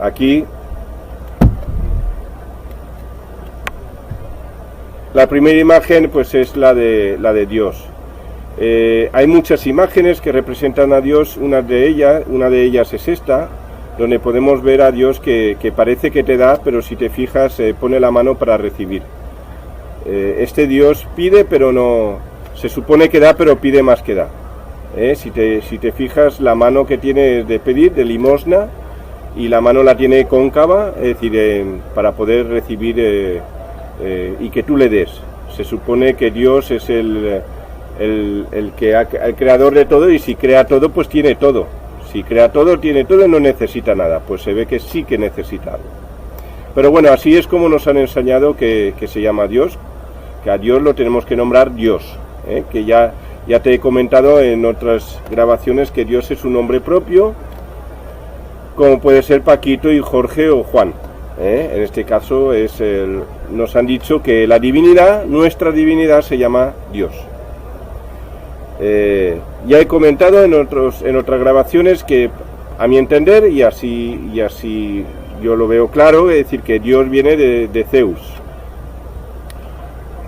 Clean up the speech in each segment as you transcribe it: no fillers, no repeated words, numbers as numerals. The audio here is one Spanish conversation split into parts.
Aquí la primera imagen pues es la de Dios. Hay muchas imágenes que representan a Dios. Una de ellas es esta, donde podemos ver a Dios que parece que te da, pero si te fijas pone la mano para recibir. Este Dios pide, pero no, se supone que da, pero pide más que da. Si te fijas, la mano que tiene es de pedir, de limosna, y la mano la tiene cóncava, es decir, para poder recibir y que tú le des. Se supone que Dios es el creador de todo, y si crea todo, pues tiene todo. Si crea todo, tiene todo y no necesita nada. Pues se ve que sí que necesita algo. Pero bueno, así es como nos han enseñado que se llama Dios, que a Dios lo tenemos que nombrar Dios, que ya te he comentado en otras grabaciones que Dios es un nombre propio, como puede ser Paquito y Jorge o Juan. En este caso nos han dicho que la divinidad, nuestra divinidad, se llama Dios. Ya he comentado en otras grabaciones que, a mi entender, y así yo lo veo claro, es decir, que Dios viene de Zeus,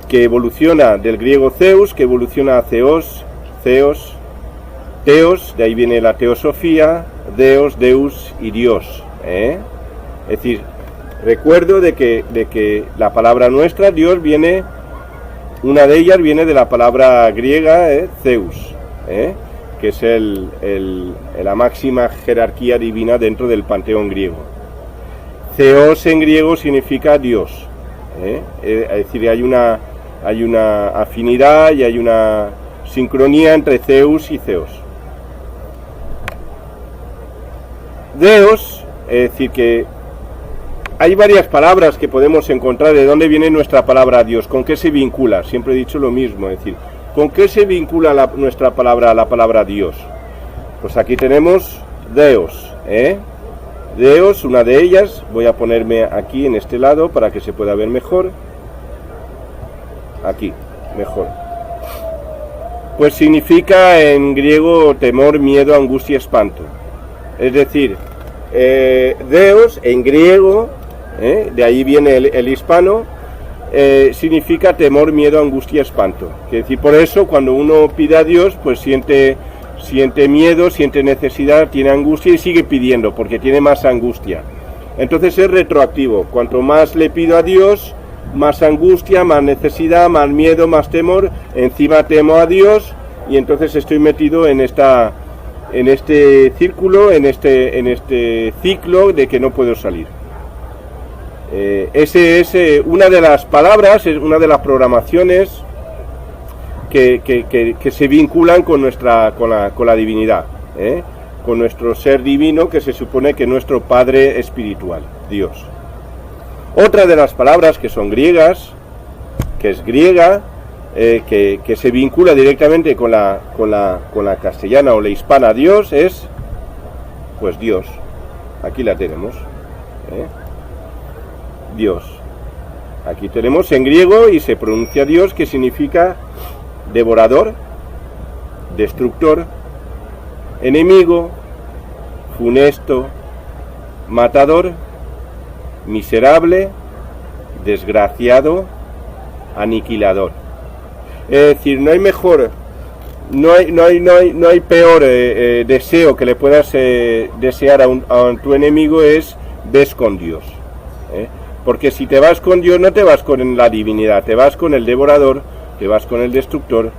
que evoluciona del griego Zeus, que evoluciona a Theos, Teos, de ahí viene la teosofía, Deos, Deus y Dios. Es decir, recuerdo de que la palabra nuestra, Dios, viene, una de ellas viene de la palabra griega Zeus, que es la máxima jerarquía divina dentro del panteón griego. Theos en griego significa Dios, es decir, hay una afinidad y hay una sincronía entre Zeus y Theos. Deos, es decir, que hay varias palabras que podemos encontrar de dónde viene nuestra palabra Dios, con qué se vincula. Siempre he dicho lo mismo, es decir, ¿con qué se vincula nuestra palabra a la palabra Dios? Pues aquí tenemos Deos, Deos, una de ellas, voy a ponerme aquí en este lado para que se pueda ver mejor. Aquí, mejor. Pues significa en griego temor, miedo, angustia, espanto. Es decir, Deos en griego, de ahí viene el hispano, significa temor, miedo, angustia, espanto. Es decir, por eso cuando uno pide a Dios, pues siente miedo, siente necesidad, tiene angustia y sigue pidiendo porque tiene más angustia. Entonces es retroactivo. Cuanto más le pido a Dios, más angustia, más necesidad, más miedo, más temor, encima temo a Dios y entonces estoy metido en este círculo, en este ciclo de que no puedo salir. Ese es una de las palabras, es una de las programaciones que se vinculan con la divinidad, con nuestro ser divino, que se supone que es nuestro Padre espiritual, Dios. Otra de las palabras que son griegas, que es griega, que se vincula directamente con la castellana o la hispana Dios, es pues Dios. Aquí la tenemos, Dios. Aquí tenemos en griego y se pronuncia Dios, que significa devorador, destructor, enemigo, funesto, matador, miserable, desgraciado, aniquilador. Es decir, no hay mejor, no hay peor deseo que le puedas desear a tu enemigo, es ves con Dios. Porque si te vas con Dios, no te vas con la divinidad, te vas con el devorador, te vas con el destructor,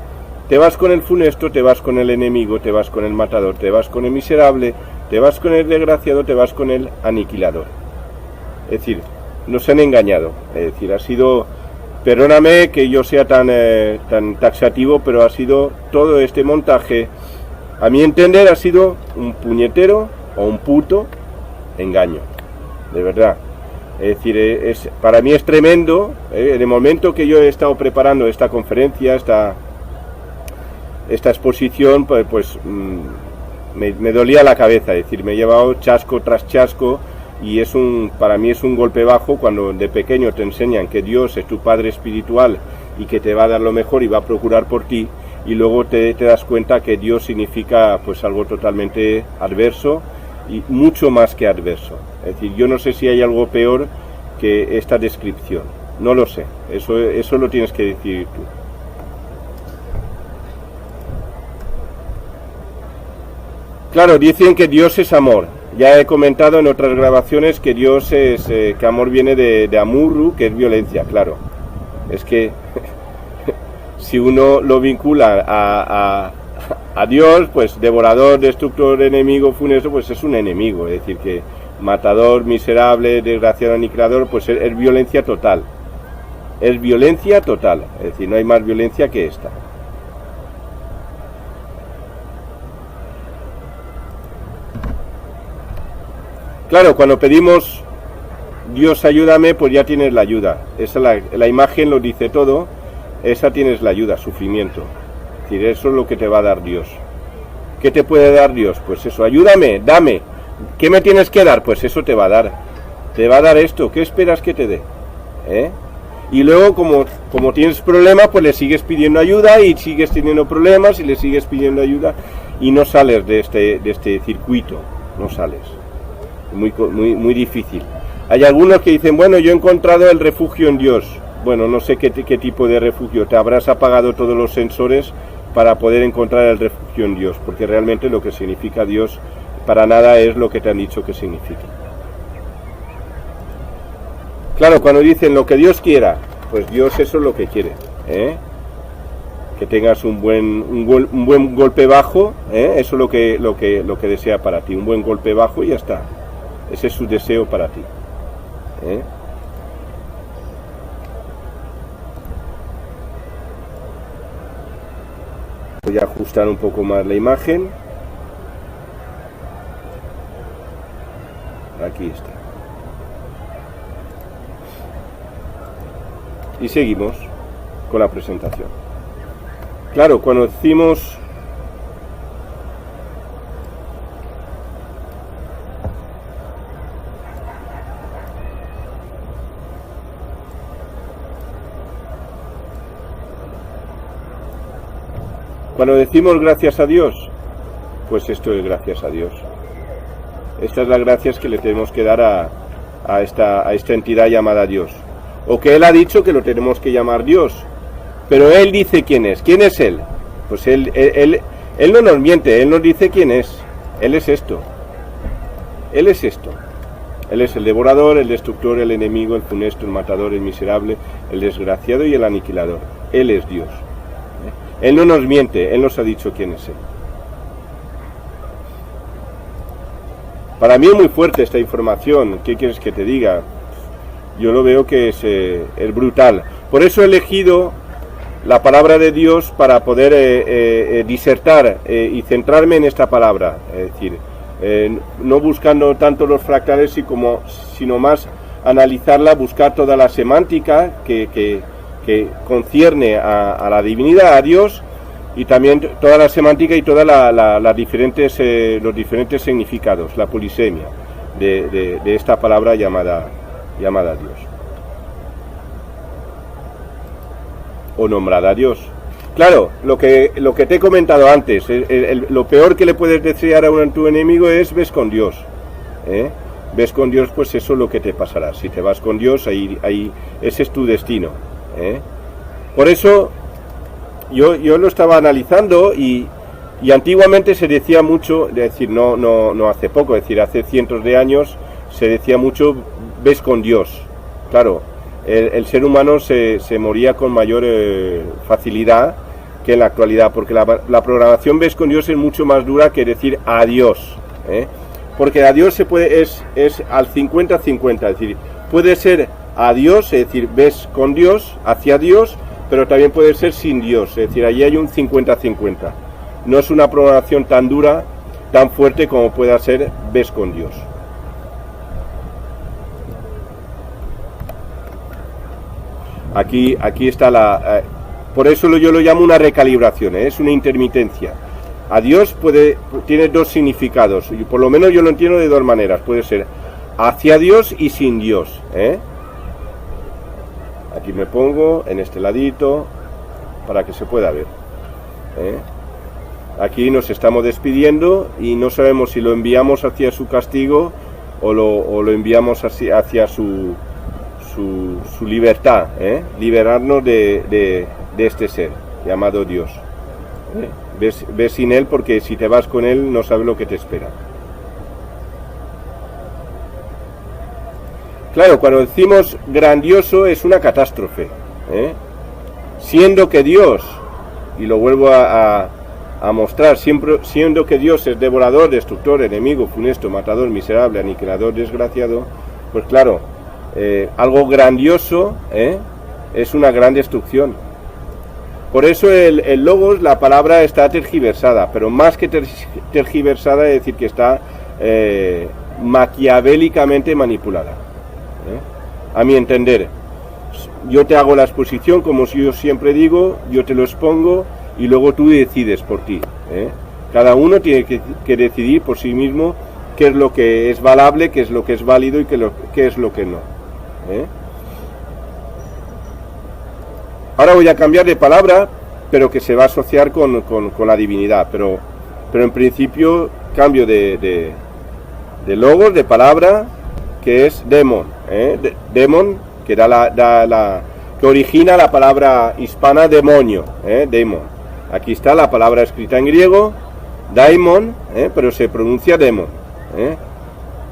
te vas con el funesto, te vas con el enemigo, te vas con el matador, te vas con el miserable, te vas con el desgraciado, te vas con el aniquilador. Es decir, nos han engañado. Es decir, ha sido, perdóname que yo sea tan taxativo, pero ha sido todo este montaje, a mi entender, ha sido un puñetero o un puto engaño, de verdad. Es decir, para mí es tremendo. En el momento que yo he estado preparando esta conferencia, esta exposición, pues me dolía la cabeza. Es decir, me he llevado chasco tras chasco y para mí es un golpe bajo cuando de pequeño te enseñan que Dios es tu Padre espiritual y que te va a dar lo mejor y va a procurar por ti, y luego te das cuenta que Dios significa pues algo totalmente adverso y mucho más que adverso. Es decir, yo no sé si hay algo peor que esta descripción, no lo sé, eso lo tienes que decidir tú. Claro, dicen que Dios es amor. Ya he comentado en otras grabaciones que Dios es, que amor viene de amurru, que es violencia, claro. Es que si uno lo vincula a Dios, pues devorador, destructor, enemigo, funesto, pues es un enemigo. Es decir, que matador, miserable, desgraciado, aniquilador, pues es violencia total. Es violencia total. Es decir, no hay más violencia que esta. Claro, cuando pedimos Dios ayúdame, pues ya tienes la ayuda. Esa la imagen lo dice todo. Esa tienes la ayuda, sufrimiento. Es decir, eso es lo que te va a dar Dios. ¿Qué te puede dar Dios? Pues eso, ayúdame, dame. ¿Qué me tienes que dar? Pues eso te va a dar. Te va a dar esto. ¿Qué esperas que te dé? Y luego, como tienes problemas, pues le sigues pidiendo ayuda y sigues teniendo problemas y le sigues pidiendo ayuda y no sales de este circuito. No sales. Muy difícil. Hay algunos que dicen, bueno, yo he encontrado el refugio en Dios. Bueno, no sé qué tipo de refugio. Te habrás apagado todos los sensores para poder encontrar el refugio en Dios, porque realmente lo que significa Dios para nada es lo que te han dicho que significa. Claro, cuando dicen lo que Dios quiera, pues Dios eso es lo que quiere, que tengas un buen golpe bajo, eso es lo que desea para ti, un buen golpe bajo y ya está. Ese es su deseo para ti. Voy a ajustar un poco más la imagen. Aquí está. Y seguimos con la presentación. Claro, cuando decimos gracias a Dios, pues esto es gracias a Dios. Estas son las gracias que le tenemos que dar a esta entidad llamada Dios. O que Él ha dicho que lo tenemos que llamar Dios. Pero Él dice quién es. ¿Quién es Él? Pues Él no nos miente, Él nos dice quién es. Él es esto. Él es esto. Él es el devorador, el destructor, el enemigo, el funesto, el matador, el miserable, el desgraciado y el aniquilador. Él es Dios. Él no nos miente, Él nos ha dicho quién es Él. Para mí es muy fuerte esta información. ¿Qué quieres que te diga? Yo lo veo que es brutal. Por eso he elegido la palabra de Dios para poder disertar y centrarme en esta palabra. Es decir, no buscando tanto los fractales sino más analizarla, buscar toda la semántica que concierne a la divinidad, a Dios, y también toda la semántica y todas los diferentes significados, la polisemia de esta palabra llamada Dios o nombrada Dios. Claro, lo que te he comentado antes, lo peor que le puedes desear a tu enemigo es ves con Dios, ves con Dios, pues eso es lo que te pasará. Si te vas con Dios, ahí ese es tu destino. Por eso yo lo estaba analizando y antiguamente se decía mucho, es decir, no hace poco, es decir, hace cientos de años se decía mucho ves con Dios. Claro, el ser humano se moría con mayor facilidad que en la actualidad, porque la programación ves con Dios es mucho más dura que decir adiós, porque adiós es al 50-50, es decir, puede ser a Dios, es decir, ves con Dios, hacia Dios, pero también puede ser sin Dios, es decir, allí hay un 50-50. No es una programación tan dura, tan fuerte como pueda ser ves con Dios. Aquí está por eso yo lo llamo una recalibración, es una intermitencia. A Dios tiene dos significados, y por lo menos yo lo entiendo de dos maneras. Puede ser hacia Dios y sin Dios, Aquí me pongo en este ladito para que se pueda ver, aquí nos estamos despidiendo y no sabemos si lo enviamos hacia su castigo o lo enviamos hacia su libertad, liberarnos de este ser llamado Dios. Ves sin él, porque si te vas con él no sabes lo que te espera. Claro, cuando decimos grandioso es una catástrofe, siendo que Dios, y lo vuelvo a mostrar, siendo que Dios es devorador, destructor, enemigo, funesto, matador, miserable, aniquilador, desgraciado, pues claro, algo grandioso es una gran destrucción. Por eso el logos, la palabra está tergiversada, pero más que tergiversada es decir que está maquiavélicamente manipulada. A mi entender, yo te hago la exposición, como yo siempre digo, yo te lo expongo y luego tú decides por ti. Cada uno tiene que decidir por sí mismo qué es lo que es valable, qué es lo que es válido y qué es lo que no. Ahora voy a cambiar de palabra, pero que se va a asociar con la divinidad, pero en principio cambio de logos, de palabra, que es demon, demon, que que origina la palabra hispana demonio, demon. Aquí está la palabra escrita en griego, daimon, pero se pronuncia demon.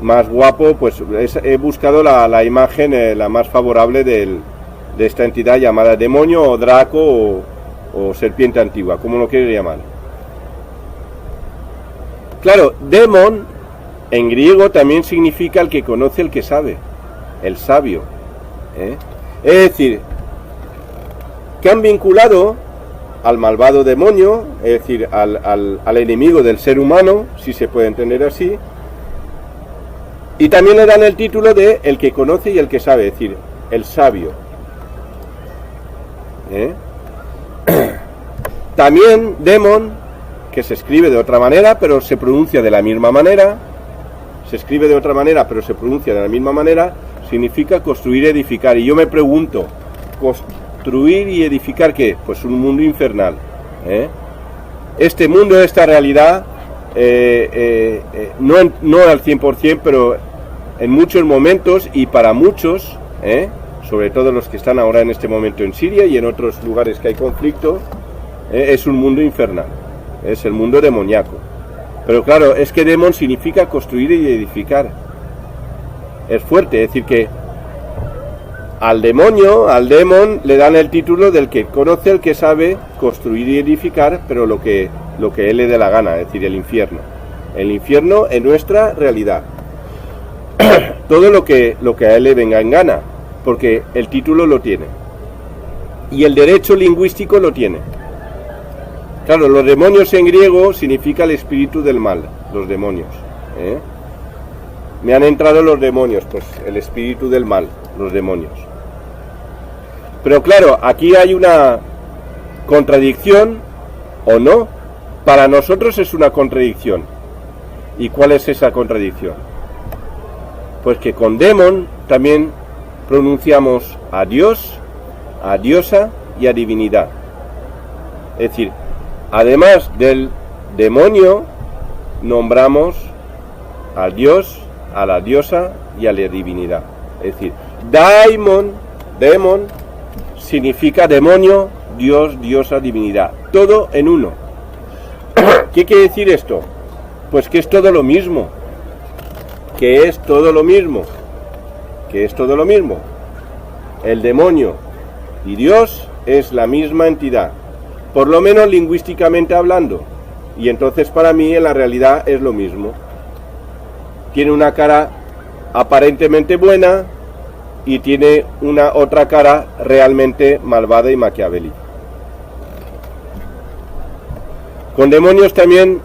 Más guapo, pues he buscado la imagen la más favorable de esta entidad llamada demonio o draco o serpiente antigua, como lo quieres llamar. Claro, demon en griego también significa el que conoce, el que sabe, el sabio. Es decir, que han vinculado al malvado demonio, es decir, al enemigo del ser humano, si se puede entender así, y también le dan el título de el que conoce y el que sabe, es decir, el sabio. También demon, que se escribe de otra manera, pero se pronuncia de la misma manera, significa construir y edificar. Y yo me pregunto, ¿construir y edificar qué? Pues un mundo infernal. Este mundo, esta realidad, no al 100%, pero en muchos momentos y para muchos, sobre todo los que están ahora en este momento en Siria y en otros lugares que hay conflicto, es un mundo infernal, es el mundo demoníaco. Pero claro, es que demon significa construir y edificar. Es fuerte, es decir que al demon, le dan el título del que conoce, el que sabe construir y edificar, pero lo que él le dé la gana, es decir, el infierno. El infierno en nuestra realidad. Todo lo que a él le venga en gana, porque el título lo tiene. Y el derecho lingüístico lo tiene. Claro, los demonios en griego significa el espíritu del mal, los demonios. Me han entrado los demonios, pues el espíritu del mal, los demonios. Pero claro, aquí hay una contradicción, ¿o no? Para nosotros es una contradicción. ¿Y cuál es esa contradicción? Pues que con demon también pronunciamos a Dios, a diosa y a divinidad. Es decir, además del demonio, nombramos al Dios, a la diosa y a la divinidad. Es decir, demon significa demonio, Dios, diosa, divinidad. Todo en uno. ¿Qué quiere decir esto? Pues que es todo lo mismo. Que es todo lo mismo. El demonio y Dios es la misma entidad, por lo menos lingüísticamente hablando, y entonces para mí en la realidad es lo mismo. Tiene una cara aparentemente buena y tiene una otra cara realmente malvada y maquiavélica. Con demonios también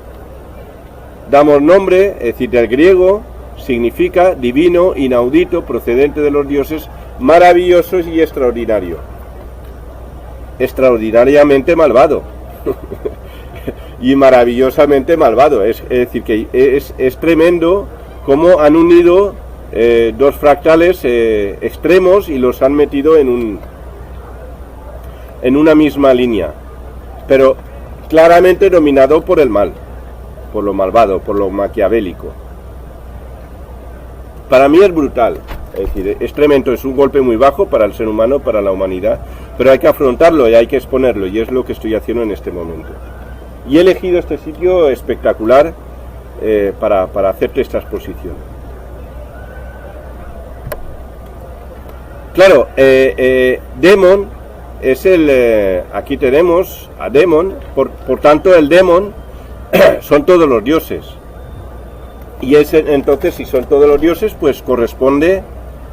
damos nombre, es decir, del griego, significa divino, inaudito, procedente de los dioses, maravilloso y extraordinario. Extraordinariamente malvado. Y maravillosamente malvado. Es decir, que es tremendo cómo han unido dos fractales extremos y los han metido en una misma línea. Pero claramente dominado por el mal, por lo malvado, por lo maquiavélico. Para mí es brutal, es decir, es tremendo, es un golpe muy bajo para el ser humano, para la humanidad, pero hay que afrontarlo y hay que exponerlo, y es lo que estoy haciendo en este momento. Y he elegido este sitio espectacular para hacerte esta exposición. Claro, Demon es aquí tenemos a Demon, por tanto el Demon son todos los dioses. Y entonces, si son todos los dioses, pues corresponde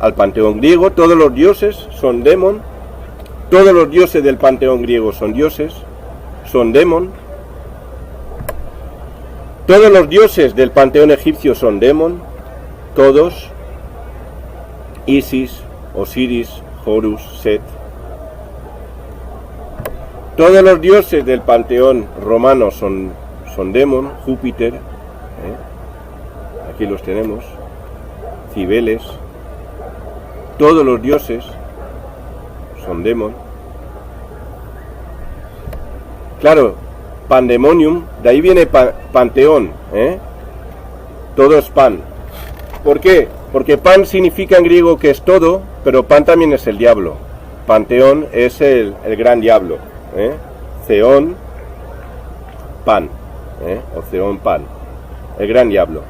al panteón griego. Todos los dioses son Demon. Todos los dioses del panteón griego son dioses, son Demon. Todos los dioses del panteón egipcio son Demon. Todos. Isis, Osiris, Horus, Set. Todos los dioses del panteón romano son Demon, Júpiter. Aquí los tenemos, Cibeles, todos los dioses son Demon. Claro, Pandemonium, de ahí viene panteón, todo es pan. ¿Por qué? Porque pan significa en griego que es todo, pero pan también es el diablo. Panteón es el gran diablo, Zeón, pan, o Zeón, pan, el gran diablo.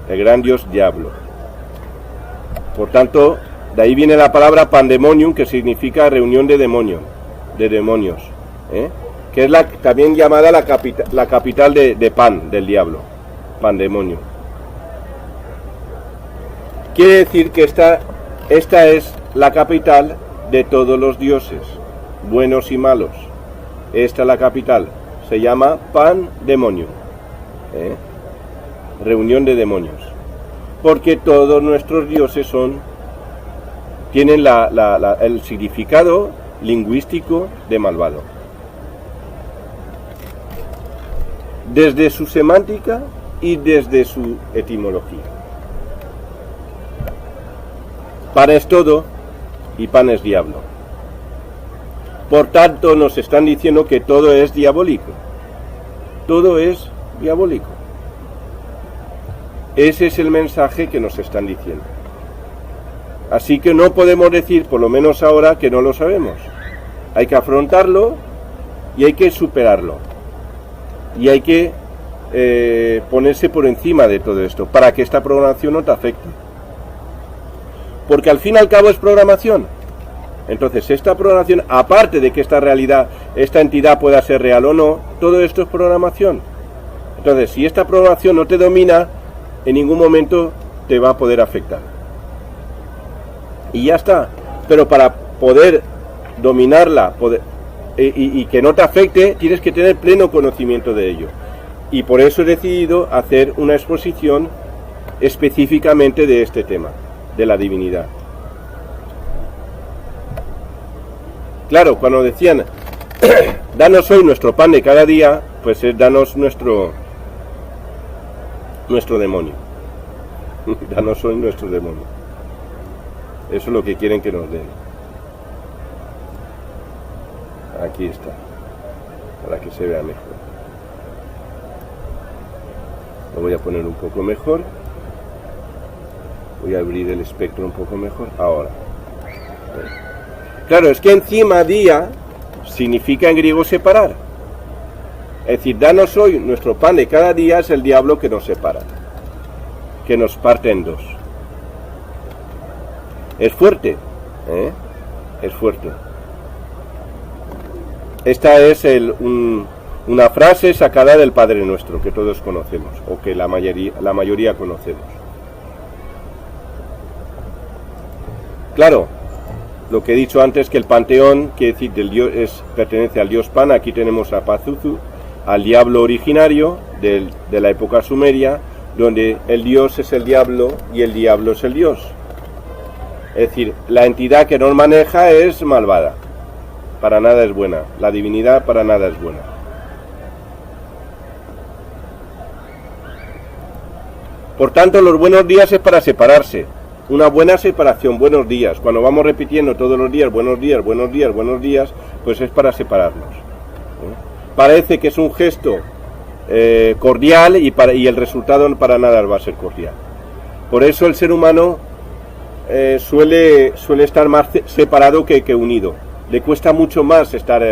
El gran dios diablo. Por tanto, de ahí viene la palabra pandemonium, que significa reunión de demonios, que es también llamada la capital de Pan, del diablo, pandemonium. Quiere decir que esta es la capital de todos los dioses, buenos y malos. Esta es la capital, se llama Pandemonium. Reunión de demonios, porque todos nuestros dioses tienen el significado lingüístico de malvado, desde su semántica y desde su etimología. Pan es todo y pan es diablo. Por tanto, nos están diciendo que todo es diabólico. Todo es diabólico. Ese es el mensaje que nos están diciendo. Así que no podemos decir, por lo menos ahora, que no lo sabemos. Hay que afrontarlo y hay que superarlo. Y hay que ponerse por encima de todo esto para que esta programación no te afecte. Porque al fin y al cabo es programación. Entonces esta programación, aparte de que esta realidad, esta entidad pueda ser real o no, todo esto es programación. Entonces si esta programación no te domina, en ningún momento te va a poder afectar. Y ya está. Pero para poder dominarla y que no te afecte, tienes que tener pleno conocimiento de ello. Y por eso he decidido hacer una exposición específicamente de este tema, de la divinidad. Claro, cuando decían, danos hoy nuestro pan de cada día, pues es danos nuestro demonio. Danos hoy nuestro demonio. Eso es lo que quieren que nos den. Aquí está, para que se vea mejor. Lo voy a poner un poco mejor. Voy a abrir el espectro un poco mejor. Ahora. Claro, es que encima día significa en griego separar. Es decir, danos hoy nuestro pan de cada día, es el diablo que nos separa, que nos parte en dos. Es fuerte, es fuerte. Esta es una frase sacada del Padre Nuestro, que todos conocemos, o que la mayoría conocemos. Claro, lo que he dicho antes, que el panteón, quiere decir, pertenece al dios Pan. Aquí tenemos a Pazuzu, al diablo originario de la época sumeria, donde el dios es el diablo y el diablo es el dios. Es decir, la entidad que nos maneja es malvada, para nada es buena. La divinidad para nada es buena. Por tanto, los buenos días es para separarse. Una buena separación, buenos días. Cuando vamos repitiendo todos los días, buenos días, buenos días, buenos días, pues es para separarnos. parece que es un gesto cordial y el resultado para nada va a ser cordial. Por eso el ser humano suele estar más separado que unido. Le cuesta mucho más estar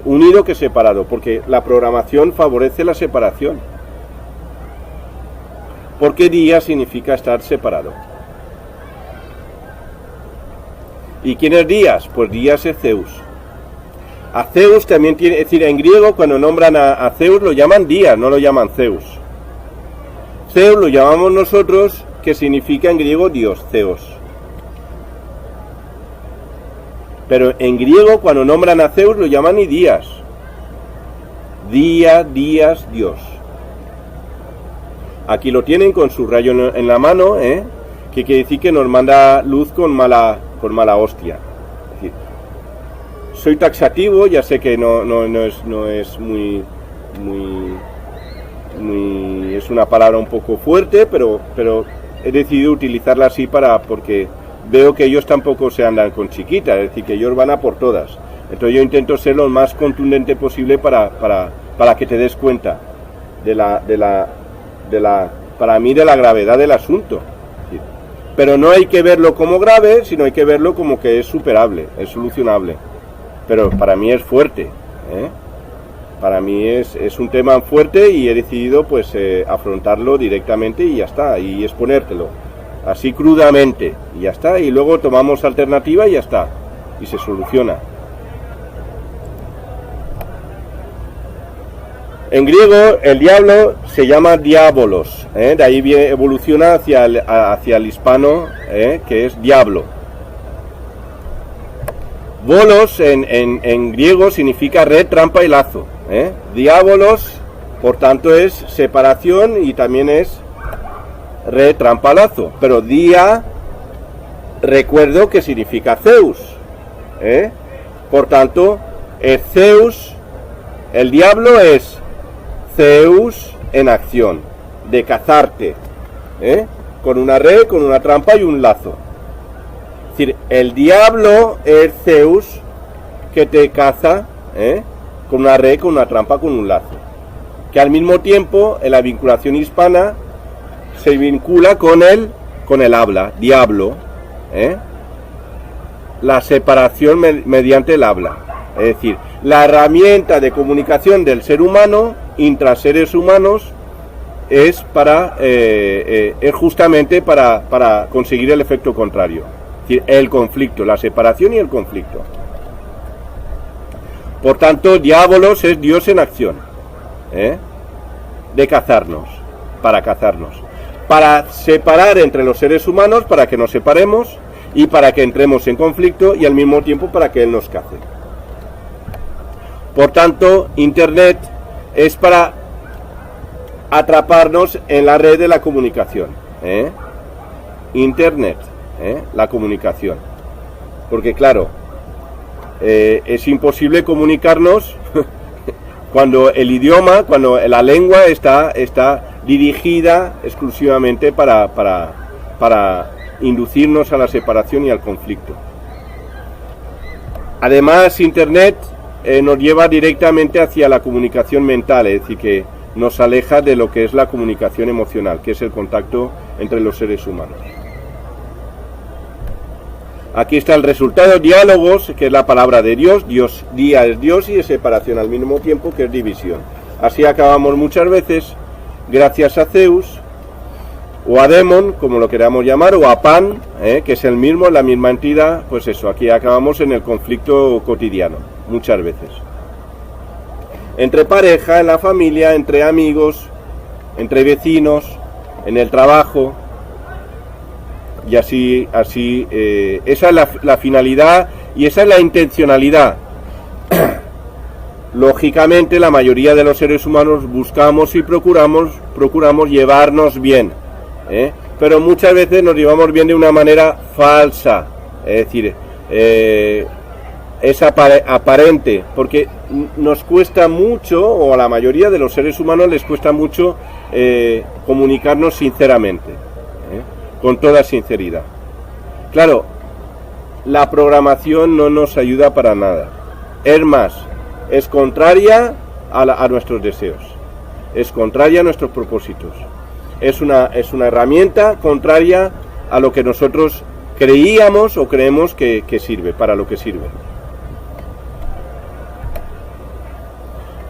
unido que separado, porque la programación favorece la separación. Porque día significa estar separado. ¿Y quién es Días? Pues Días es Zeus. A Zeus también tiene, es decir, en griego cuando nombran a Zeus lo llaman Días, no lo llaman Zeus. Zeus lo llamamos nosotros, que significa en griego Dios, Zeus. Pero en griego cuando nombran a Zeus lo llaman y Días. Día, Días, Dios. Aquí lo tienen con su rayo en la mano, que quiere decir que nos manda luz con mala hostia. Es decir, soy taxativo, ya sé que no es muy es una palabra un poco fuerte, pero he decidido utilizarla así porque veo que ellos tampoco se andan con chiquitas, es decir, que ellos van a por todas. Entonces yo intento ser lo más contundente posible para que te des cuenta para mí de la gravedad del asunto. Pero no hay que verlo como grave, sino hay que verlo como que es superable, es solucionable. Pero para mí es fuerte, Para mí es un tema fuerte y he decidido pues afrontarlo directamente y ya está, y exponértelo así crudamente y ya está, y luego tomamos alternativa y ya está, y se soluciona. En griego el diablo se llama diabolos, de ahí evoluciona hacia el hispano, que es diablo. Bolos en griego significa red, trampa y lazo. Diabolos, por tanto, es separación y también es red, trampa, lazo. Pero día, recuerdo que significa Zeus. Por tanto, es Zeus, el diablo es Zeus en acción, de cazarte, con una red, con una trampa y un lazo. Es decir, el diablo es Zeus que te caza, con una red, con una trampa, con un lazo. Que al mismo tiempo, en la vinculación hispana, se vincula con el habla, diablo, la separación mediante el habla. Es decir, la herramienta de comunicación del ser humano, intraseres humanos, es justamente para conseguir el efecto contrario. Es decir, el conflicto, la separación y el conflicto. Por tanto, diabolos es Dios en acción, de cazarnos, para separar entre los seres humanos, para que nos separemos y para que entremos en conflicto y al mismo tiempo para que Él nos cace. Por tanto, Internet es para atraparnos en la red de la comunicación. Internet, la comunicación. Porque claro, es imposible comunicarnos cuando el idioma, cuando la lengua está dirigida exclusivamente para inducirnos a la separación y al conflicto. Además, Internet nos lleva directamente hacia la comunicación mental, es decir, que nos aleja de lo que es la comunicación emocional, que es el contacto entre los seres humanos. Aquí está el resultado, diálogos, que es la palabra de Dios, día es Dios y es separación al mismo tiempo, que es división. Así acabamos muchas veces, gracias a Zeus, o a Demon, como lo queramos llamar, o a Pan, que es el mismo, la misma entidad, pues eso, aquí acabamos en el conflicto cotidiano, muchas veces. Entre pareja, en la familia, entre amigos, entre vecinos, en el trabajo, y así esa es la finalidad y esa es la intencionalidad. Lógicamente, la mayoría de los seres humanos buscamos y procuramos llevarnos bien, pero muchas veces nos llevamos bien de una manera falsa, es decir, es aparente, porque nos cuesta mucho, o a la mayoría de los seres humanos les cuesta mucho comunicarnos sinceramente, con toda sinceridad. Claro, la programación no nos ayuda para nada. Es más, es contraria a nuestros deseos, es contraria a nuestros propósitos, es una herramienta contraria a lo que nosotros creíamos o creemos que sirve, para lo que sirve.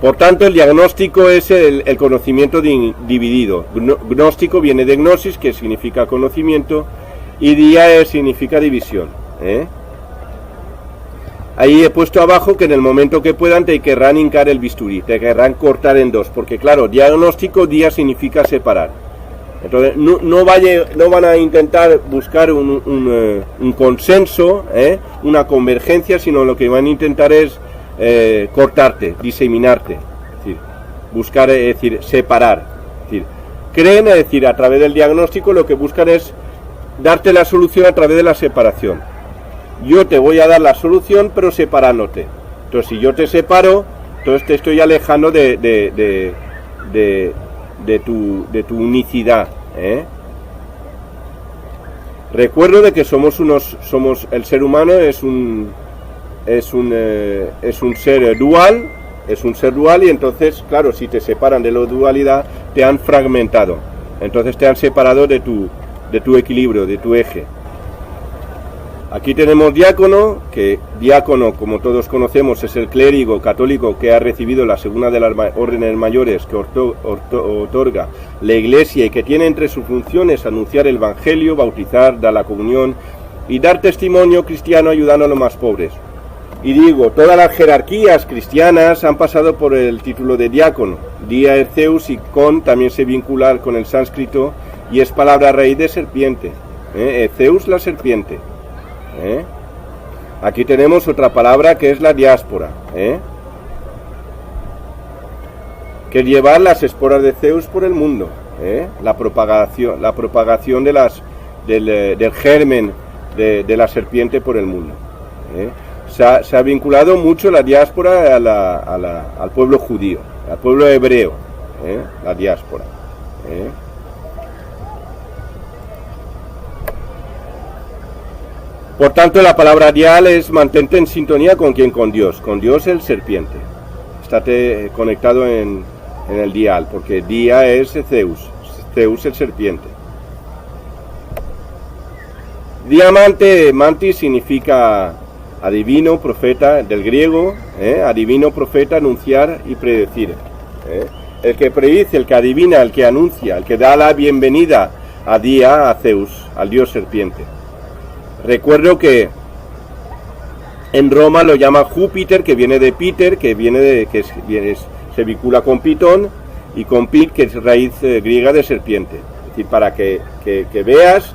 Por tanto, el diagnóstico es el conocimiento dividido. Gnóstico viene de gnosis, que significa conocimiento, y dia significa división. Ahí he puesto abajo que en el momento que puedan te querrán hincar el bisturí, te querrán cortar en dos, porque claro, diagnóstico, dia significa separar. Entonces no van a intentar buscar un consenso, una convergencia, sino lo que van a intentar es cortarte, diseminarte, es decir, buscar, es decir, separar. Es decir, creen, es decir, a través del diagnóstico lo que buscan es darte la solución a través de la separación. Yo te voy a dar la solución, pero separándote. Entonces, si yo te separo, entonces te estoy alejando de tu unicidad. Recuerdo de que el ser humano es un ser dual, y entonces, claro, si te separan de la dualidad, te han fragmentado. Entonces te han separado de tu equilibrio, de tu eje. Aquí tenemos diácono, que diácono, como todos conocemos, es el clérigo católico que ha recibido la segunda de las órdenes mayores que otorga la Iglesia y que tiene entre sus funciones anunciar el Evangelio, bautizar, dar la comunión y dar testimonio cristiano ayudando a los más pobres. Y digo, todas las jerarquías cristianas han pasado por el título de diácono. Dia es Zeus y con también se vincula con el sánscrito y es palabra raíz de serpiente. Zeus, la serpiente. Aquí tenemos otra palabra que es la diáspora, que es llevar las esporas de Zeus por el mundo, la propagación del germen de la serpiente por el mundo. Se ha vinculado mucho la diáspora al pueblo judío, al pueblo hebreo, la diáspora. Por tanto, la palabra dial es mantente en sintonía con quién, con Dios el serpiente. Estate conectado en el dial, porque dia es Zeus el serpiente. Diamante, mantis significa adivino, profeta, del griego, adivino, profeta, anunciar y predecir. El que predice, el que adivina, el que anuncia, el que da la bienvenida a Dia, a Zeus, al dios serpiente. Recuerdo que en Roma lo llama Júpiter, que viene de Peter, se vincula con Pitón, y con Pit, que es raíz griega de serpiente. Es decir, para que veas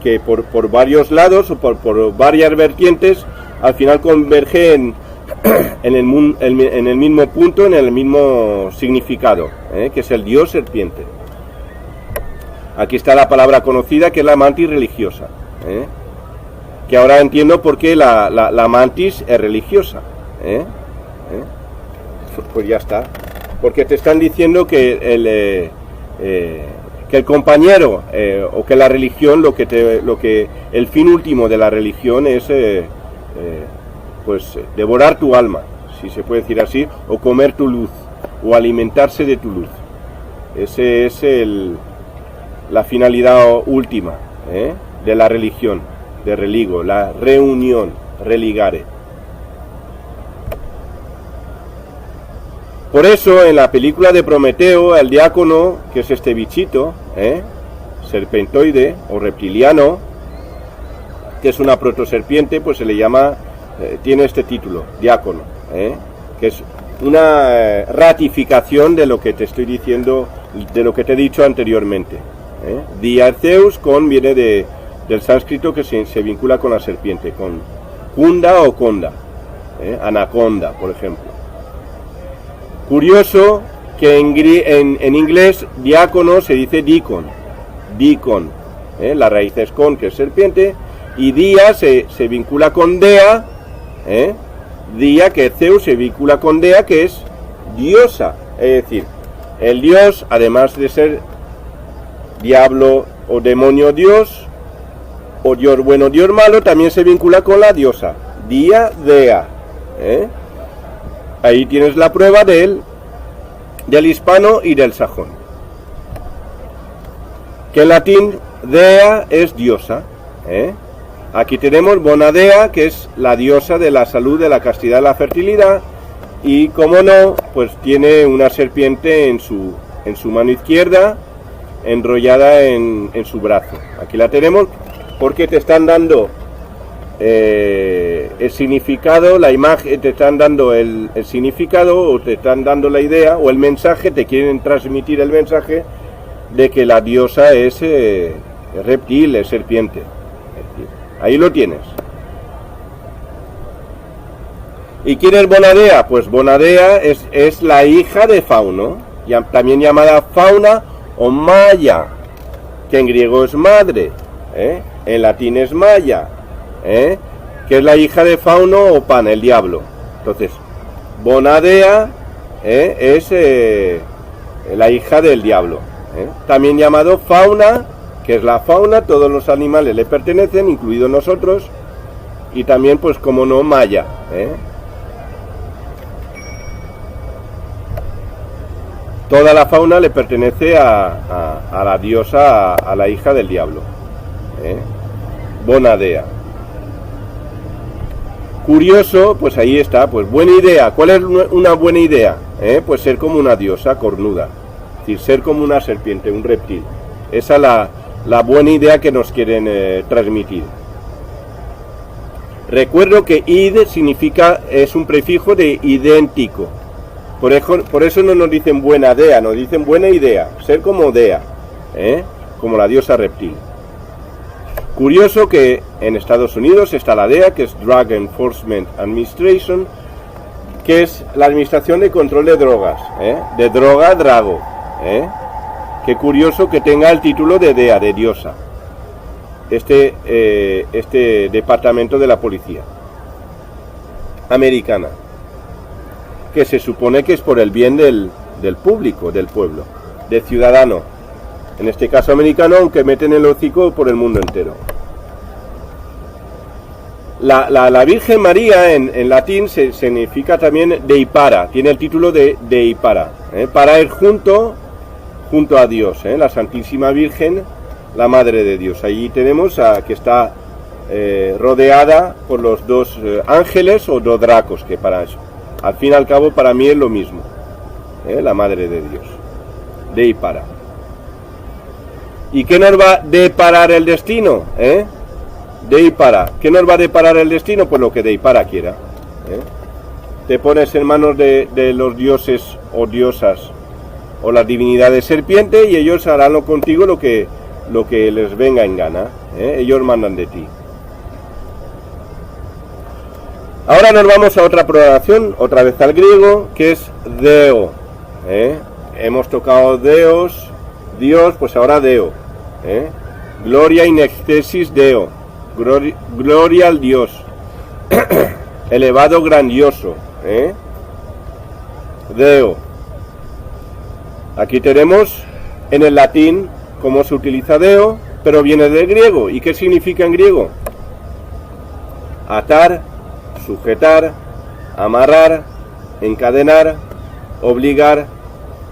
que por varios lados o por varias vertientes, al final converge en el mismo punto, en el mismo significado, que es el dios serpiente. Aquí está la palabra conocida, que es la mantis religiosa, que ahora entiendo por qué la mantis es religiosa. Pues ya está, porque te están diciendo que el compañero o que la religión, lo que el fin último de la religión es pues devorar tu alma, si se puede decir así, o comer tu luz, o alimentarse de tu luz. Ese es la finalidad última de la religión, de religo, la reunión, religare. Por eso en la película de Prometeo, el diácono, que es este bichito, serpentoide o reptiliano, que es una protoserpiente, pues se le llama, tiene este título, diácono, que es una ratificación de lo que te estoy diciendo, de lo que te he dicho anteriormente. Dia Zeus viene del sánscrito, que se vincula con la serpiente, con kunda o konda, anaconda, por ejemplo. Curioso que en inglés diácono se dice deacon, la raíz es con, que es serpiente, y dia se vincula con dea, dia, que es Zeus, se vincula con dea, que es diosa, es decir, el dios, además de ser diablo o demonio dios, o dios bueno, dios malo, también se vincula con la diosa, dia, dea. Ahí tienes la prueba del hispano y del sajón. Que en latín dea es diosa. Aquí tenemos Bonadea, que es la diosa de la salud, de la castidad, de la fertilidad. Y como no, pues tiene una serpiente en su mano izquierda, enrollada en su brazo. Aquí la tenemos porque te están dando el significado, la imagen, te están dando el significado, o te están dando la idea o el mensaje, te quieren transmitir el mensaje de que la diosa es reptil, es serpiente. Ahí lo tienes. ¿Y quién es Bonadea? Pues Bonadea es la hija de Fauno, también llamada Fauna o Maya, que en griego es madre, en latín es Maya, que es la hija de Fauno o Pan, el diablo. Entonces, Bonadea es la hija del diablo, también llamado Fauna, que es la fauna, todos los animales le pertenecen, incluidos nosotros, y también, pues como no, Maya, toda la fauna le pertenece a la diosa, a la hija del diablo, Bonadea. Curioso, pues ahí está, pues buena idea. ¿Cuál es una buena idea? Pues ser como una diosa cornuda, es decir, ser como una serpiente, un reptil. Esa es la buena idea que nos quieren transmitir. Recuerdo que id es un prefijo de idéntico. Por eso no nos dicen buena dea, nos dicen buena idea, ser como dea, como la diosa reptil. Curioso que en Estados Unidos está la DEA, que es Drug Enforcement Administration, que es la administración de control de drogas, de droga, drago. Qué curioso que tenga el título de DEA, de diosa, este departamento de la policía americana, que se supone que es por el bien del público, del pueblo, del ciudadano, en este caso americano, aunque meten el hocico por el mundo entero. La Virgen María en latín significa también deipara, tiene el título de deipara, para ir junto a Dios, la Santísima Virgen, la Madre de Dios. Allí tenemos que está rodeada por los dos ángeles o dos dracos, que para eso, al fin y al cabo, para mí es lo mismo, la Madre de Dios, deipara. ¿Y qué nos va a deparar el destino? Deipara. ¿Qué nos va a deparar el destino? Pues lo que deipara quiera. Te pones en manos de los dioses o diosas o las divinidades serpiente y ellos harán contigo lo que les venga en gana. Ellos mandan de ti. Ahora nos vamos a otra programación, otra vez al griego, que es Deo. Hemos tocado Deos, Dios, pues ahora Deo. Gloria in excelsis Deo, gloria al Dios, elevado, grandioso, Deo. Aquí tenemos en el latín cómo se utiliza Deo, pero viene del griego. ¿Y qué significa en griego? Atar, sujetar, amarrar, encadenar, obligar,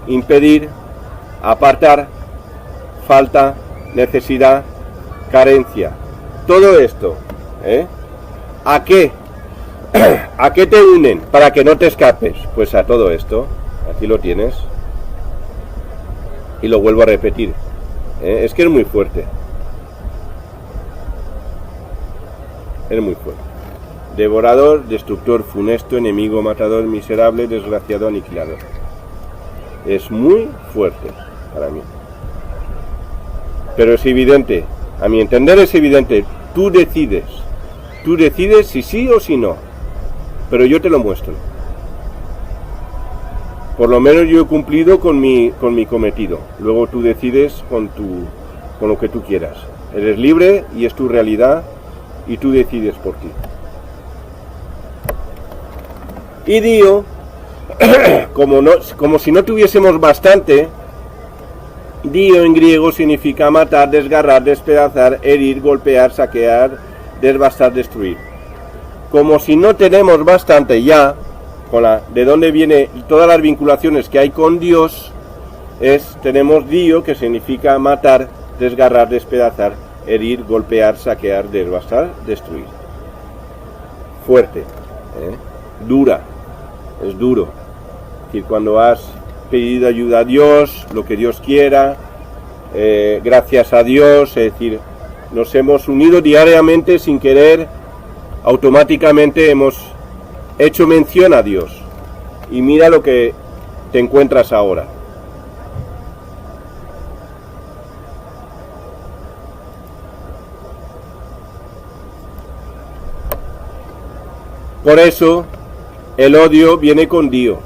impedir, apartar, falta, necesidad, carencia. Todo esto, ¿a qué? ¿A qué te unen para que no te escapes? Pues a todo esto. Aquí lo tienes. Y lo vuelvo a repetir. Es que es muy fuerte. Es muy fuerte. Devorador, destructor, funesto, enemigo, matador, miserable, desgraciado, aniquilador. Es muy fuerte para mí. Pero es evidente, a mi entender es evidente, tú decides si sí o si no, pero yo te lo muestro. Por lo menos yo he cumplido con mi cometido, luego tú decides con lo que tú quieras. Eres libre y es tu realidad y tú decides por ti. Y Dio, como si no tuviésemos bastante, Dio en griego significa matar, desgarrar, despedazar, herir, golpear, saquear, devastar, destruir. Como si no tenemos bastante ya, de dónde viene todas las vinculaciones que hay con Dios, tenemos dio, que significa matar, desgarrar, despedazar, herir, golpear, saquear, devastar, destruir. Fuerte, dura, es duro. Es decir, cuando has pedido ayuda a Dios, lo que Dios quiera, gracias a Dios, es decir, nos hemos unido diariamente sin querer, automáticamente hemos hecho mención a Dios. Y mira lo que te encuentras ahora. Por eso, el odio viene con Dio.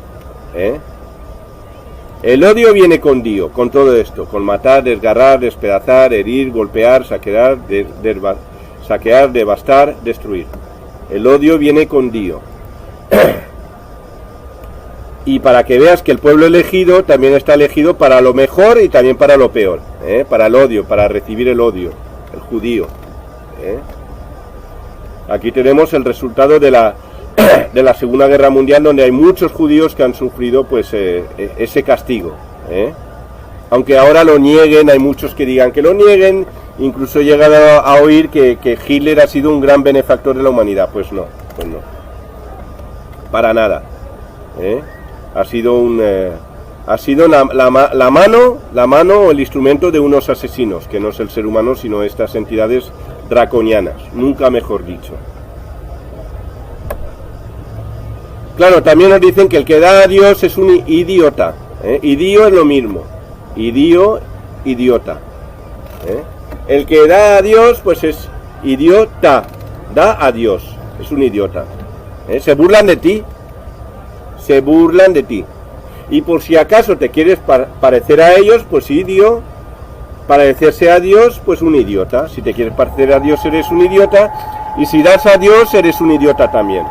El odio viene con Dio, con todo esto, con matar, desgarrar, despedazar, herir, golpear, saquear, devastar, destruir. El odio viene con Dio. Y para que veas que el pueblo elegido también está elegido para lo mejor y también para lo peor, para el odio, para recibir el odio, el judío. Aquí tenemos el resultado de la Segunda Guerra Mundial, donde hay muchos judíos que han sufrido pues ese castigo. Aunque ahora lo nieguen, hay muchos que digan que lo nieguen, incluso llegan a oír que Hitler ha sido un gran benefactor de la humanidad. Pues no, para nada. Ha sido la mano o el instrumento de unos asesinos, que no es el ser humano, sino estas entidades draconianas, nunca mejor dicho. Claro, también nos dicen que el que da a Dios es un idiota. Idio es lo mismo. Idio, idiota. El que da a Dios, pues es idiota. Da a Dios. Es un idiota. Se burlan de ti. Se burlan de ti. Y por si acaso te quieres parecer a ellos, pues idio. Parecerse a Dios, pues un idiota. Si te quieres parecer a Dios, eres un idiota. Y si das a Dios, eres un idiota también.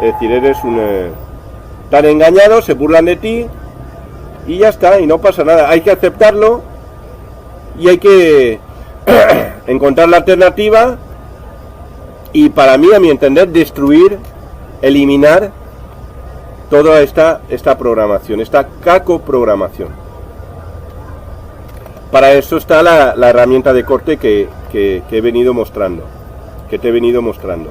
Es decir, eres tan engañado, se burlan de ti y ya está, y no pasa nada. Hay que aceptarlo y hay que encontrar la alternativa y, para mí, a mi entender, destruir, eliminar toda esta programación, esta cacoprogramación. Para eso está la herramienta de corte que he venido mostrando, que te he venido mostrando.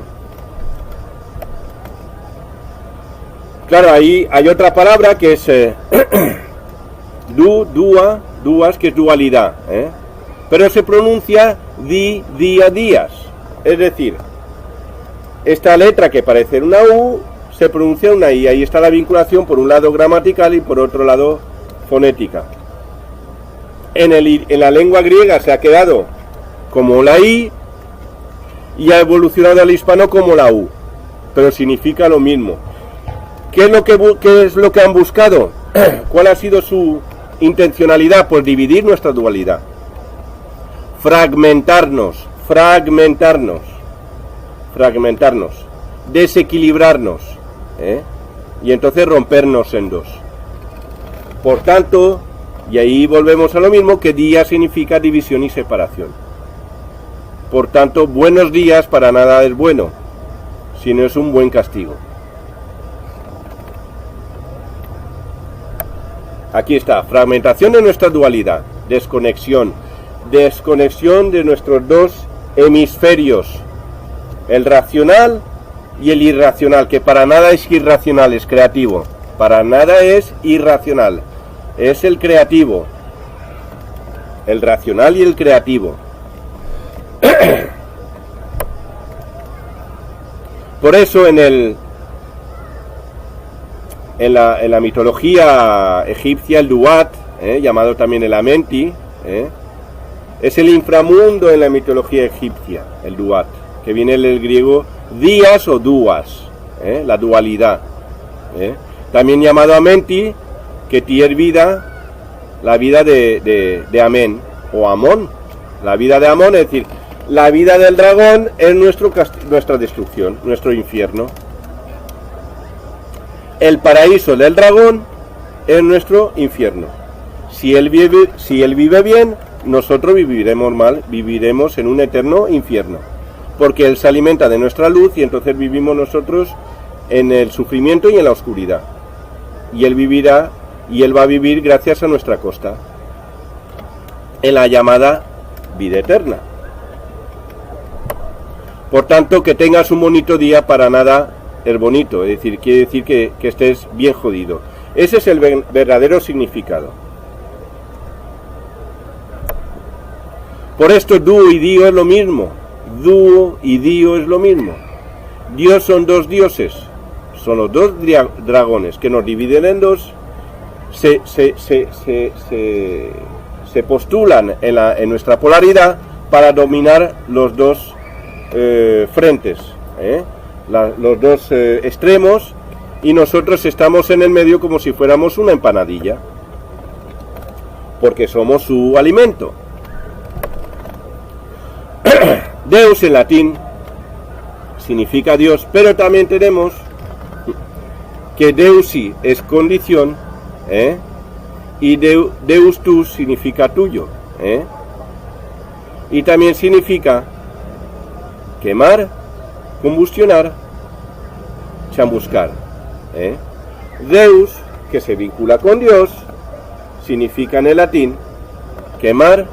Claro, ahí hay otra palabra que es duas, que es dualidad, pero se pronuncia días. Es decir, esta letra que parece una U se pronuncia una I. Ahí está la vinculación, por un lado gramatical y por otro lado fonética. En la lengua griega se ha quedado como la I y ha evolucionado al hispano como la U, pero significa lo mismo. ¿Qué es lo que han buscado? ¿Cuál ha sido su intencionalidad? Pues dividir nuestra dualidad. Fragmentarnos. Desequilibrarnos. Y entonces rompernos en dos. Por tanto, y ahí volvemos a lo mismo, que día significa división y separación. Por tanto, buenos días para nada es bueno, sino es un buen castigo. Aquí está, fragmentación de nuestra dualidad, desconexión de nuestros dos hemisferios, el racional y el irracional, que para nada es irracional, es creativo, para nada es irracional, es el creativo, el racional y el creativo. Por eso en la mitología egipcia, el Duat, llamado también el Amenti, es el inframundo en la mitología egipcia, el Duat, que viene del griego días o duas, la dualidad. También llamado Amenti, que tiene vida, la vida de Amén, o Amón, la vida de Amón, es decir, la vida del dragón es nuestra destrucción, nuestro infierno. El paraíso del dragón es nuestro infierno. Si él vive bien, nosotros viviremos mal, viviremos en un eterno infierno. Porque él se alimenta de nuestra luz y entonces vivimos nosotros en el sufrimiento y en la oscuridad. Y Él vivirá, y Él va a vivir gracias a nuestra costa, en la llamada vida eterna. Por tanto, que tengas un bonito día, para nada es bonito, es decir, quiere decir que estés bien jodido. Ese es el verdadero significado. Por esto, dúo y dio es lo mismo. Dúo y dio es lo mismo. Dios son dos dioses, son los dos dragones que nos dividen en dos, se postulan en nuestra polaridad para dominar los dos frentes, los dos extremos, y nosotros estamos en el medio como si fuéramos una empanadilla, porque somos su alimento. Deus en latín significa Dios, pero también tenemos que Deusi es condición, y Deus tu significa tuyo, y también significa quemar, combustionar, chamuscar. Deus, que se vincula con Dios, significa en el latín quemar,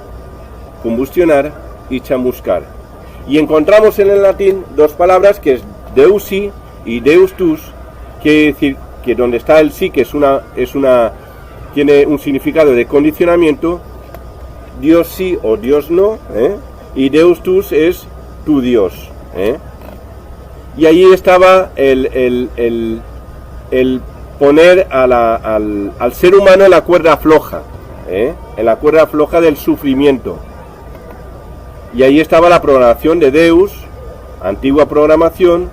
combustionar y chamuscar. Y encontramos en el latín dos palabras, que es Deusi y Deus tus, quiere decir que donde está el sí, que tiene un significado de condicionamiento, Dios sí o Dios no, y Deus tus es tu Dios. Y allí estaba el poner al ser humano en la cuerda floja, en la cuerda floja del sufrimiento. Y ahí estaba la programación de Deus, antigua programación,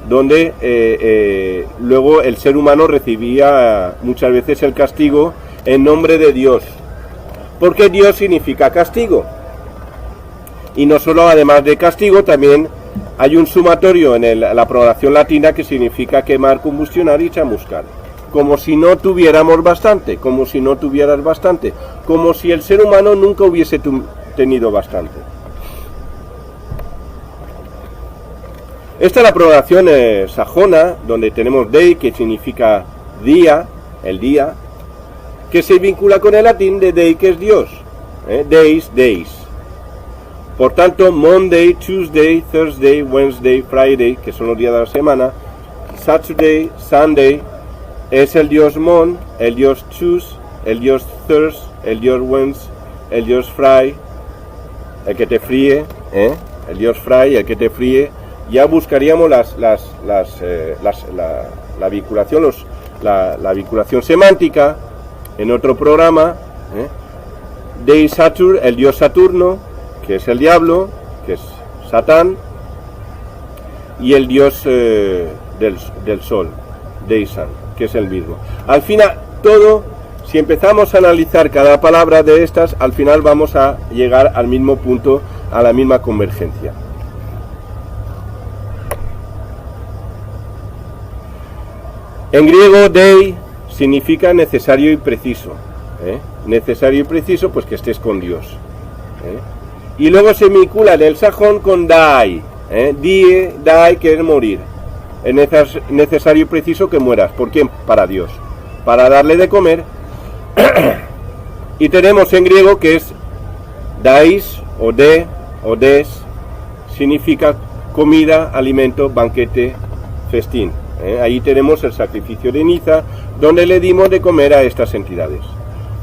donde luego el ser humano recibía muchas veces el castigo en nombre de Dios, porque Dios significa castigo. Y no solo, además de castigo, también hay un sumatorio en la programación latina que significa quemar, combustionar y chamuscar. Como si no tuviéramos bastante, como si no tuvieras bastante, como si el ser humano nunca hubiese tenido bastante. Esta es la programación sajona, donde tenemos Dei, que significa día, el día, que se vincula con el latín de Dei, que es Dios, Deis, Deis. Por tanto, Monday, Tuesday, Thursday, Wednesday, Friday, que son los días de la semana, Saturday, Sunday, es el dios Mon, el dios Tues, el dios Thurs, el dios Wednesday, el dios Fry, el que te fríe, el dios Fry, el que te fríe. Ya buscaríamos la vinculación, la vinculación semántica en otro programa. Dei Saturn, el dios Saturno, que es el diablo, que es Satán, y el dios del sol, Deisan, que es el mismo. Al final, todo, si empezamos a analizar cada palabra de estas, al final vamos a llegar al mismo punto, a la misma convergencia. En griego, dei significa necesario y preciso. Necesario y preciso, pues que estés con Dios. Y luego se vincula en el sajón con dai. Die, dai, que es morir. Es necesario y preciso que mueras. ¿Por quién? Para Dios. Para darle de comer. Y tenemos en griego que es dais, o des, significa comida, alimento, banquete, festín. Ahí tenemos el sacrificio de Niza, donde le dimos de comer a estas entidades.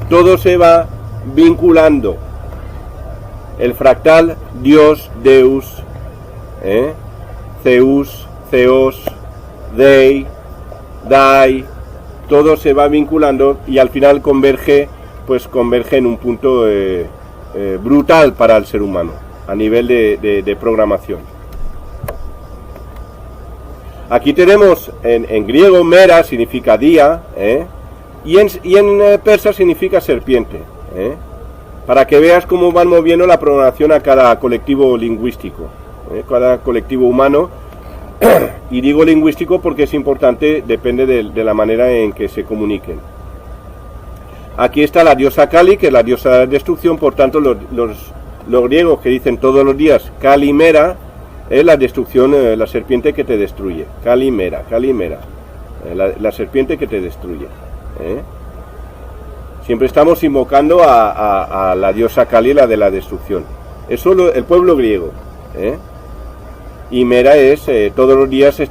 Todo se va vinculando. El fractal, Dios, Deus, Zeus, Theos, Dei, Dai, todo se va vinculando y al final converge en un punto brutal para el ser humano, a nivel de programación. Aquí tenemos en griego mera significa día, y en persa significa serpiente, para que veas cómo van moviendo la programación a cada colectivo lingüístico, cada colectivo humano. Y digo lingüístico porque es importante, depende de la manera en que se comuniquen. Aquí está la diosa Kali, que es la diosa de la destrucción. Por tanto, los griegos que dicen todos los días Kalimera, es la destrucción, la serpiente que te destruye. Kalimera, Kalimera. la serpiente que te destruye. Siempre estamos invocando a la diosa Kali, la de la destrucción. Es solo el pueblo griego. Y Mera es, todos los días se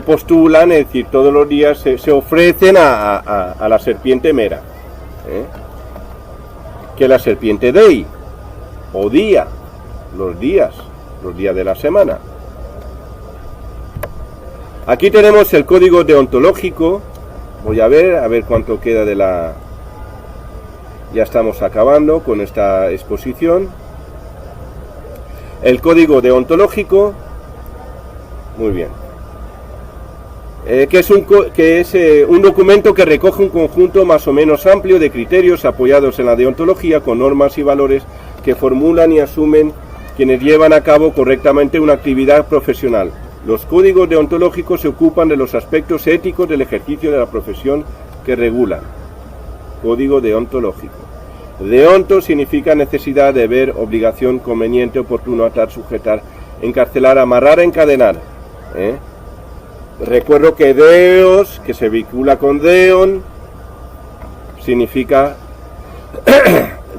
postulan, es decir, todos los días se ofrecen a la serpiente Mera, que es la serpiente Dei, o día, los días de la semana. Aquí tenemos el código deontológico. Voy a ver cuánto queda de la... Ya estamos acabando con esta exposición. El código deontológico, muy bien, que es un documento que recoge un conjunto más o menos amplio de criterios apoyados en la deontología con normas y valores que formulan y asumen quienes llevan a cabo correctamente una actividad profesional. Los códigos deontológicos se ocupan de los aspectos éticos del ejercicio de la profesión que regulan. Código deontológico. Deonto significa necesidad, deber, obligación, conveniente, oportuno, atar, sujetar, encarcelar, amarrar, encadenar. Recuerdo que deos, que se vincula con deon, significa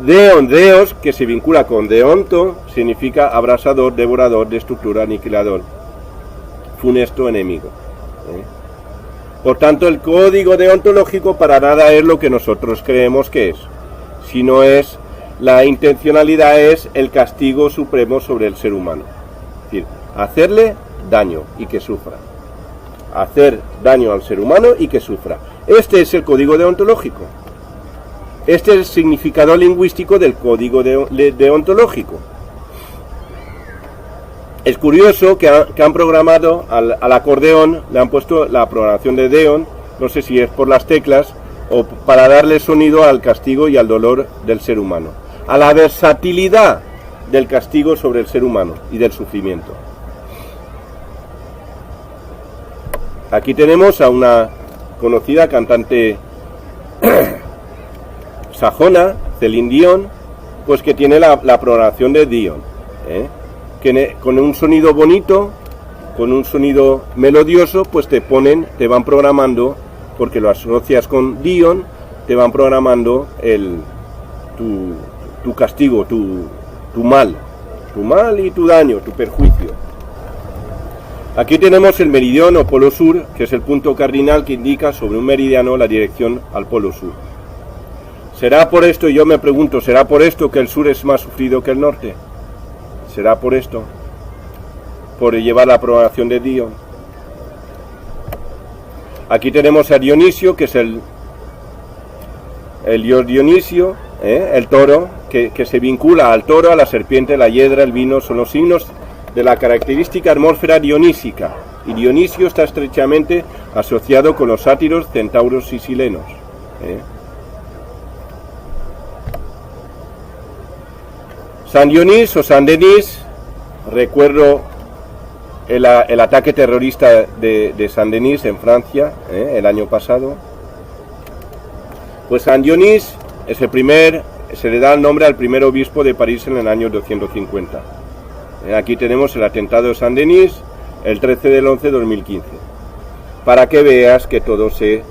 deos, que se vincula con deonto, significa abrasador, devorador, destructor, aniquilador, funesto, enemigo. Por tanto, el código deontológico para nada es lo que nosotros creemos que es, sino es la intencionalidad, es el castigo supremo sobre el ser humano. Es decir, hacerle daño y que sufra. Hacer daño al ser humano y que sufra. Este es el código deontológico. Este es el significado lingüístico del código deontológico. Es curioso que han programado al acordeón, le han puesto la programación de Deon, no sé si es por las teclas o para darle sonido al castigo y al dolor del ser humano, a la versatilidad del castigo sobre el ser humano y del sufrimiento. Aquí tenemos a una conocida cantante sajona, Celine Dion, pues que tiene la programación de Dion, que con un sonido bonito, con un sonido melodioso, pues te van programando, porque lo asocias con Dion, te van programando tu castigo, tu mal y tu daño, tu perjuicio. Aquí tenemos el meridiano o polo sur, que es el punto cardinal que indica sobre un meridiano la dirección al polo sur. ¿Será por esto, y yo me pregunto, será por esto que el sur es más sufrido que el norte? ¿Será por esto? ¿Por llevar la programación de Dion? Aquí tenemos a Dionisio, que es el dios Dionisio, el toro, que se vincula al toro, a la serpiente, la hiedra, el vino, son los signos de la característica atmósfera dionísica, y Dionisio está estrechamente asociado con los sátiros, centauros y silenos. San Dionís o San Denis, recuerdo el ataque terrorista de San Denis en Francia, el año pasado. Pues San Dionís es se le da el nombre al primer obispo de París en el año 250. Aquí tenemos el atentado de San Denis, el 13 del 11 de 2015. Para que veas que todo se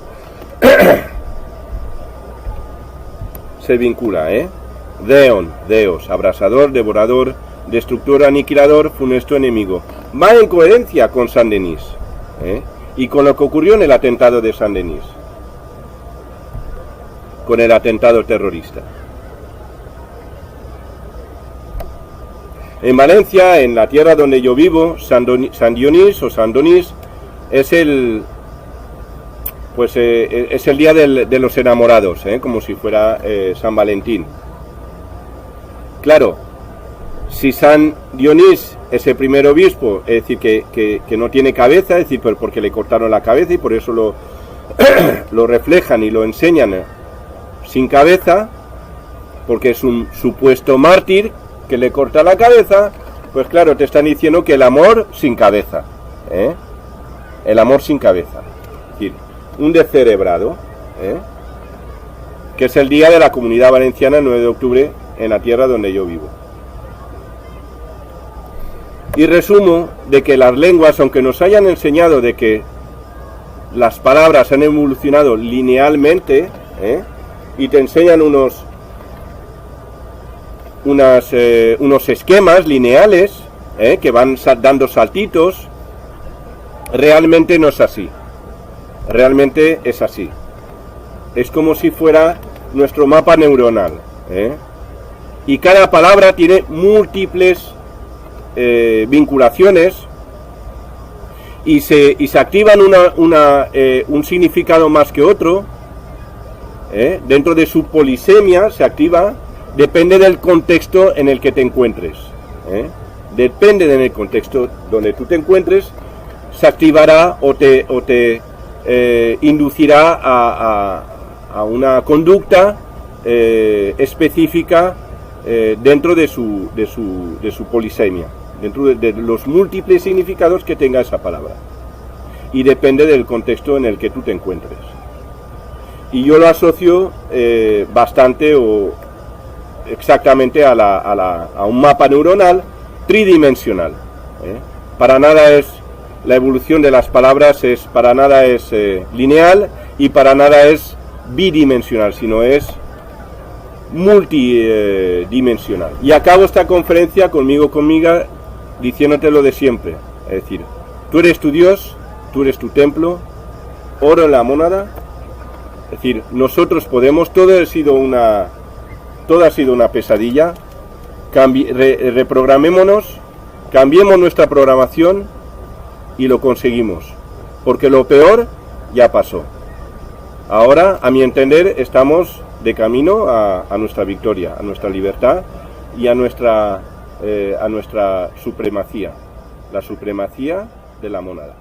vincula, Deon, Deos, abrasador, devorador, destructor, aniquilador, funesto, enemigo. Va en coherencia con San Denis, y con lo que ocurrió en el atentado de San Denis, con el atentado terrorista. En Valencia, en la tierra donde yo vivo, San Dionís o San Donís es el día de los enamorados, como si fuera San Valentín. Claro, si San Dionís es el primer obispo, es decir, que no tiene cabeza, es decir, porque le cortaron la cabeza y por eso lo reflejan y lo enseñan sin cabeza, porque es un supuesto mártir que le corta la cabeza, pues claro, te están diciendo que el amor sin cabeza, el amor sin cabeza, es decir, un descerebrado, que es el día de la Comunidad Valenciana, el 9 de octubre, en la tierra donde yo vivo. Y resumo de que las lenguas, aunque nos hayan enseñado de que las palabras han evolucionado linealmente, y te enseñan unos esquemas lineales, que van dando saltitos, realmente no es así. Realmente es así. Es como si fuera nuestro mapa neuronal, y cada palabra tiene múltiples vinculaciones y se activan un significado más que otro, dentro de su polisemia se activa, depende del contexto en el que te encuentres, depende del contexto donde tú te encuentres, se activará o te inducirá a una conducta específica dentro de su polisemia, dentro de los múltiples significados que tenga esa palabra, y depende del contexto en el que tú te encuentres. Y yo lo asocio bastante o exactamente a un mapa neuronal tridimensional. Para nada es la evolución de las palabras, para nada es lineal y para nada es bidimensional, sino es multidimensional. Y acabo esta conferencia conmigo diciéndote lo de siempre, es decir, tú eres tu Dios, tú eres tu templo, oro en la mónada, es decir, nosotros podemos, todo ha sido una pesadilla, reprogramémonos, cambiemos nuestra programación y lo conseguimos, porque lo peor ya pasó. Ahora, a mi entender, estamos de camino a nuestra victoria, a nuestra libertad y a nuestra supremacía, la supremacía de la mónada.